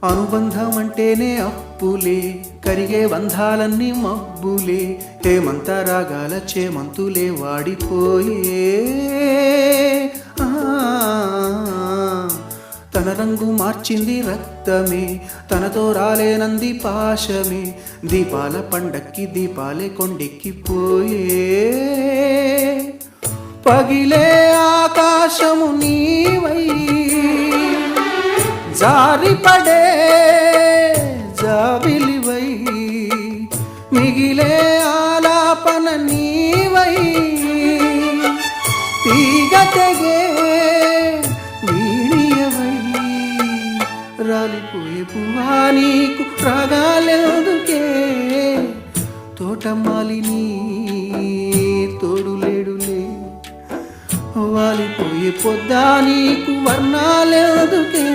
అనుబంధం అంటేనే అప్పులే, కరిగే బంధాలన్నీ మబ్బులే, హేమంత రాగాల చేమంతులే వాడిపోయే. తన రంగు మార్చింది రక్తమే, తనతో రాలేనంది పాశమే, దీపాల పండక్కి దీపాలే కొండెక్కిపోయే. పగిలే ఆకాశము నీవై, జారిపడే జాబిలివై, మిగిలే ఆలాపన నీవై, తీగ తెగే వీణియవై, రాలిపోయే పువ్వా నీకు రాగాలెందుకే, తోటమాలిని తోడులేడులే, వాలిపోయే పొద్దా నీకు వర్ణాలెందుకే.